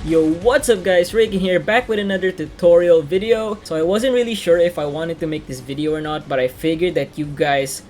Yo, what's up guys, Reagan here, back with another tutorial video. So I wasn't really sure if I wanted to make this video or not, but I figured that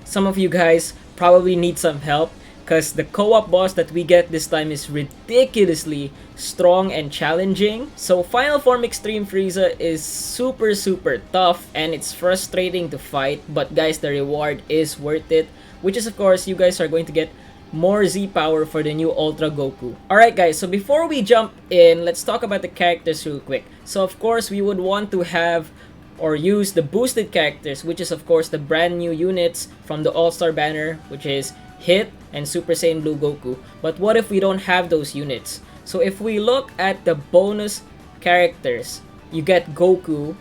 some of you guys probably need some help, because the co-op boss that we get this time is ridiculously strong and challenging. So Final Form Extreme Frieza is super tough and it's frustrating to fight, but guys, the reward is worth it, which is of course you guys are going to get more Z power for the new Ultra Goku. Alright guys, so before we jump in, let's talk about the characters real quick. So of course we would want to have or use the boosted characters, which is of course the brand new units from the All-Star banner, which is Hit and Super Saiyan Blue Goku. But what if we don't have those units? So if we look at the bonus characters, you get Goku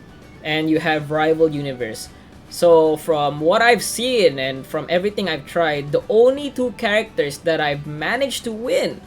and you have Rival Universe. So from what I've seen and from everything I've tried, the only two characters that I've managed to win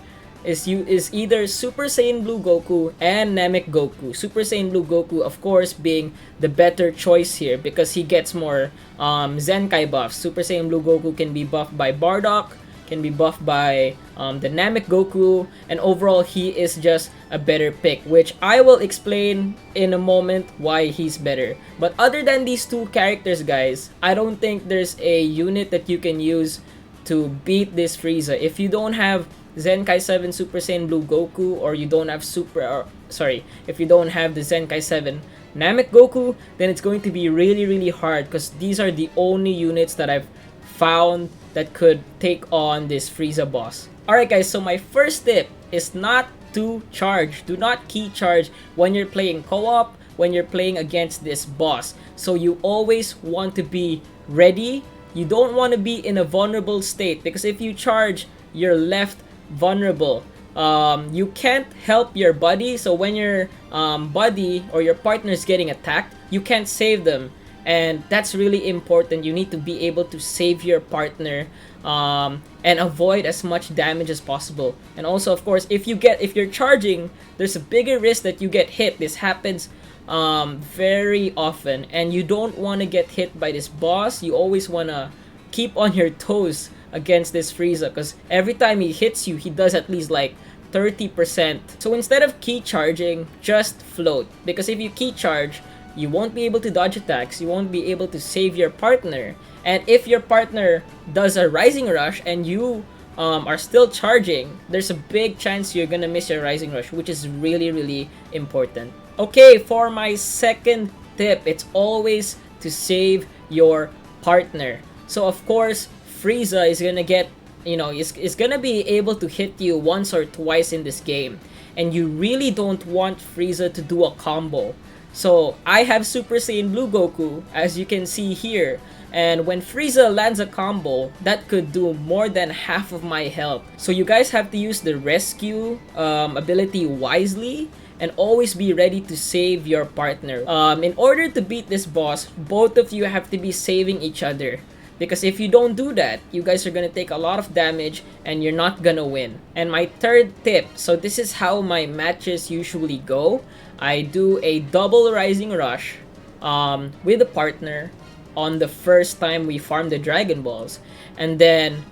is either Super Saiyan Blue Goku and Namek Goku. Super Saiyan Blue Goku, of course, being the better choice here because he gets more Zenkai buffs. Super Saiyan Blue Goku can be buffed by Bardock, can be buffed by the Namek Goku, and overall he is just a better pick, which I will explain in a moment why he's better. But other than these two characters guys, I don't think there's a unit that you can use to beat this Frieza. If you don't have Zenkai 7 Super Saiyan Blue Goku, or you don't have if you don't have the Zenkai 7 Namek Goku, then it's going to be really hard, because these are the only units that I've found that could take on this Frieza boss. Alright guys, so my first tip is not to charge. Do not key charge when you're playing co-op, when you're playing against this boss. So you always want to be ready. You don't want to be in a vulnerable state, because if you charge, you're left vulnerable. You can't help your buddy, so when your buddy or your partner is getting attacked, you can't save them. And that's really important. You need to be able to save your partner and avoid as much damage as possible. And also of course, if you're charging, there's a bigger risk that you get hit. This happens very often, and you don't want to get hit by this boss. You always want to keep on your toes against this Frieza, because every time he hits you, he does at least like 30%. So instead of key charging, just float, because if you key charge, you won't be able to dodge attacks, you won't be able to save your partner, and if your partner does a Rising Rush and you are still charging, there's a big chance you're gonna miss your Rising Rush, which is really important. Okay, for my second tip, it's always to save your partner. So of course, Frieza is gonna get, is gonna be able to hit you once or twice in this game, and you really don't want Frieza to do a combo. So I have Super Saiyan Blue Goku, as you can see here, and when Frieza lands a combo, that could do more than half of my health. So you guys have to use the rescue ability wisely, and always be ready to save your partner. In order to beat this boss, both of you have to be saving each other, because if you don't do that, you guys are gonna take a lot of damage and you're not gonna win. And my third tip, so this is how my matches usually go. I do a double Rising Rush with a partner on the first time we farm the Dragon Balls, and then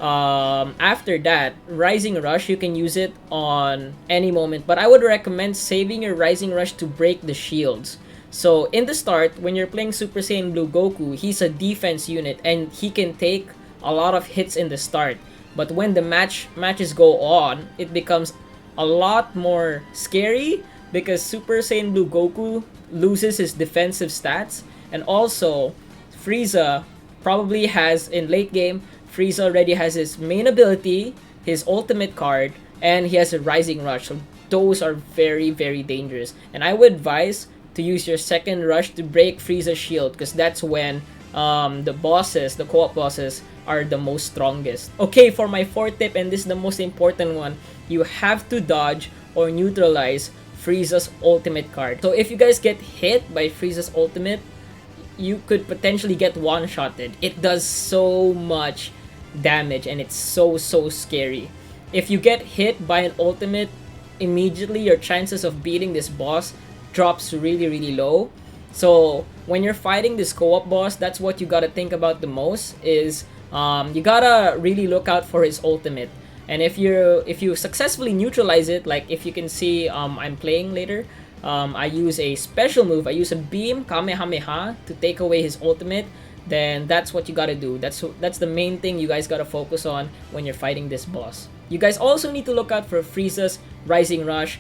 after that, Rising Rush, you can use it on any moment, but I would recommend saving your Rising Rush to break the shields. So in the start, when you're playing Super Saiyan Blue Goku, he's a defense unit and he can take a lot of hits in the start. But when the matches go on, it becomes a lot more scary, because Super Saiyan Blue Goku loses his defensive stats, and also Frieza probably has, in late game, Frieza already has his main ability, his ultimate card, and he has a Rising Rush. So those are very dangerous, and I would advise to use your second rush to break Frieza's shield, because that's when the co-op bosses are the most strongest. Okay, for my fourth tip, and this is the most important one, you have to dodge or neutralize Frieza's ultimate card. So if you guys get hit by Frieza's ultimate, you could potentially get one-shotted. It does so much damage and it's so scary. If you get hit by an ultimate, immediately your chances of beating this boss drops really low. So when you're fighting this co-op boss, that's what you gotta think about the most, is you gotta really look out for his ultimate. And if you successfully neutralize it, like if you can see, I'm playing later, I use a special move. I use a beam Kamehameha to take away his ultimate. Then that's what you gotta do. That's the main thing you guys gotta focus on when you're fighting this boss. You guys also need to look out for Frieza's Rising Rush.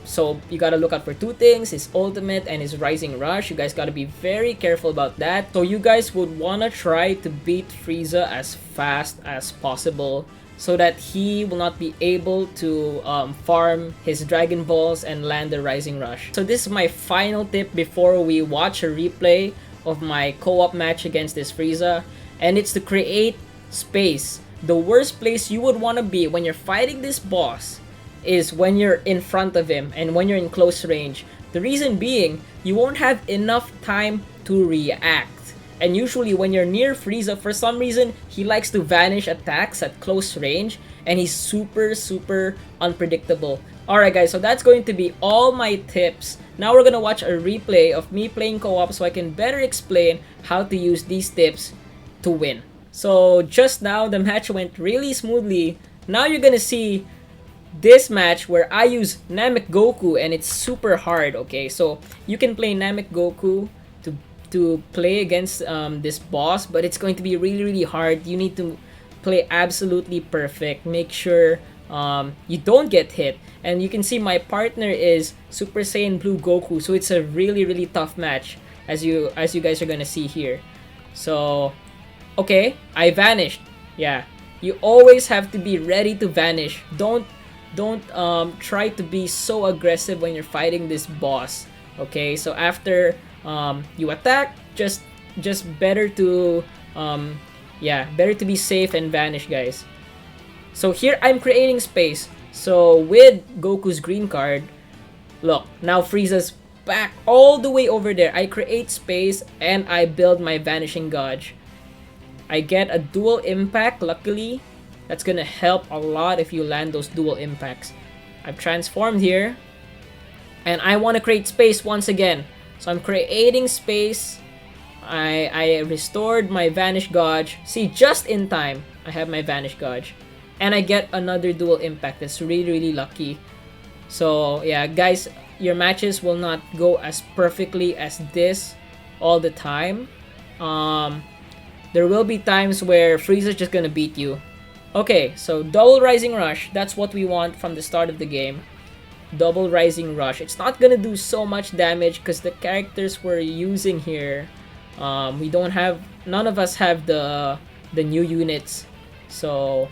So you gotta look out for two things: his ultimate and his Rising Rush. You guys gotta be very careful about that. So you guys would wanna try to beat Frieza as fast as possible, so that he will not be able to farm his Dragon Balls and land the Rising Rush. So this is my final tip before we watch a replay of my co-op match against this Frieza, and it's to create space. The worst place you would want to be when you're fighting this boss is when you're in front of him and when you're in close range. The reason being, you won't have enough time to react. And usually when you're near Frieza, for some reason, he likes to vanish attacks at close range, and he's super unpredictable. Alright guys, so that's going to be all my tips. Now we're gonna watch a replay of me playing co-op so I can better explain how to use these tips to win. So just now, the match went really smoothly. Now you're gonna see this match where I use Namek Goku, and it's super hard, okay? So you can play Namek Goku to play against this boss, but it's going to be really hard. You need to play absolutely perfect. Make sure you don't get hit. And you can see my partner is Super Saiyan Blue Goku, so it's a really tough match, as you guys are gonna see here. So okay, I vanished. Yeah, you always have to be ready to vanish. Don't try to be so aggressive when you're fighting this boss. Okay, so after you attack, just better to better to be safe and vanish, guys. So here I'm creating space. So with Goku's green card, look, now Frieza's back all the way over there. I create space and I build my Vanishing Gauge. I get a dual impact, luckily. That's gonna help a lot if you land those dual impacts. I've transformed here, and I want to create space once again. So I'm creating space. I restored my Vanish Gauge. See, just in time, I have my Vanish Gauge. And I get another dual impact. That's really lucky. So yeah, guys, your matches will not go as perfectly as this all the time. There will be times where Frieza's just gonna beat you. Okay, so double Rising Rush. That's what we want from the start of the game. Double Rising Rush. It's not gonna do so much damage because the characters we're using here, none of us have the new units. So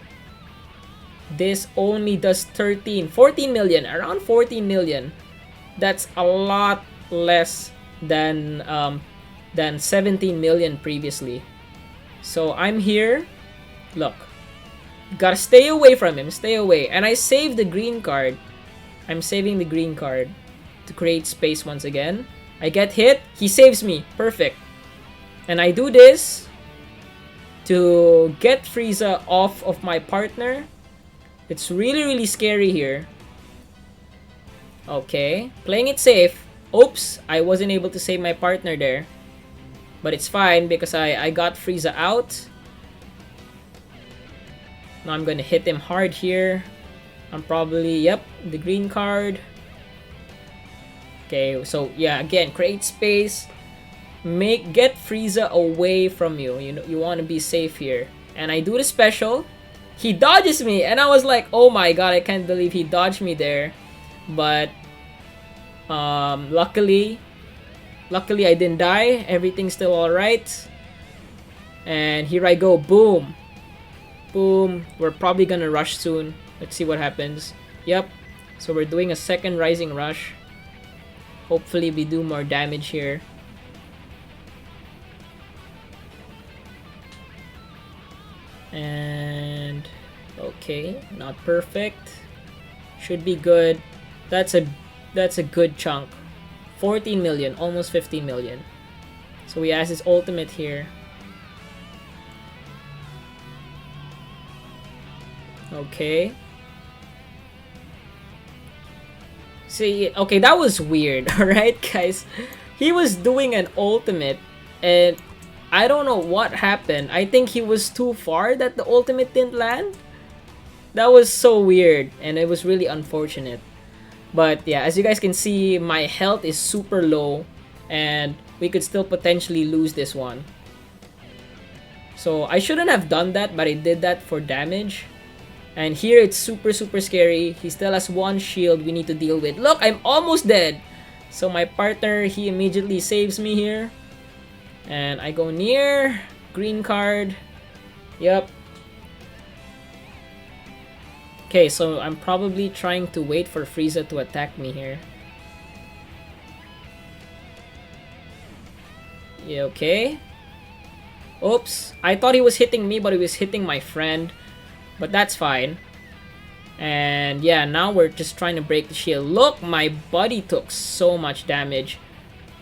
this only does 14 million, around 14 million. That's a lot less than 17 million previously. So I'm here. Look, gotta stay away from him. Stay away. And I saved the green card. I'm saving the green card to create space once again. I get hit. He saves me. Perfect. And I do this to get Frieza off of my partner. It's really scary here. Okay. Playing it safe. Oops. I wasn't able to save my partner there. But it's fine because I got Frieza out. Now I'm gonna hit him hard here. I'm probably, yep, the green card. Okay, so yeah, again, create space. Get Frieza away from you. You know, you want to be safe here. And I do the special. He dodges me, and I was like, oh my god, I can't believe he dodged me there. But luckily I didn't die. Everything's still alright. And here I go. Boom. Boom. We're probably gonna rush soon. Let's see what happens. Yep. So we're doing a second Rising Rush. Hopefully we do more damage here. And okay, not perfect. Should be good. That's a good chunk. 14 million, almost 15 million. So he has his ultimate here. Okay. See, okay, that was weird, alright, guys? He was doing an ultimate, and I don't know what happened. I think he was too far that the ultimate didn't land. That was so weird, and it was really unfortunate. But yeah, as you guys can see, my health is super low, and we could still potentially lose this one. So I shouldn't have done that, but I did that for damage. And here it's super scary. He still has one shield we need to deal with. Look, I'm almost dead. So my partner, he immediately saves me here. And I go near. Green card. Yep. Okay, so I'm probably trying to wait for Frieza to attack me here. Yeah, okay. Oops. I thought he was hitting me, but he was hitting my friend. But that's fine. And yeah, now we're just trying to break the shield. Look, my buddy took so much damage.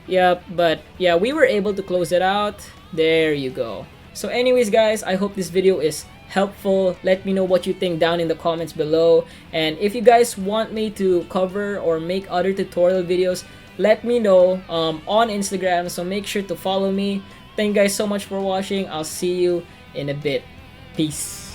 Yep, but yeah, we were able to close it out. There you go. So anyways guys, I hope this video is helpful. Let me know what you think down in the comments below. And if you guys want me to cover or make other tutorial videos, let me know on Instagram. So make sure to follow me. Thank you guys so much for watching. I'll see you in a bit. Peace.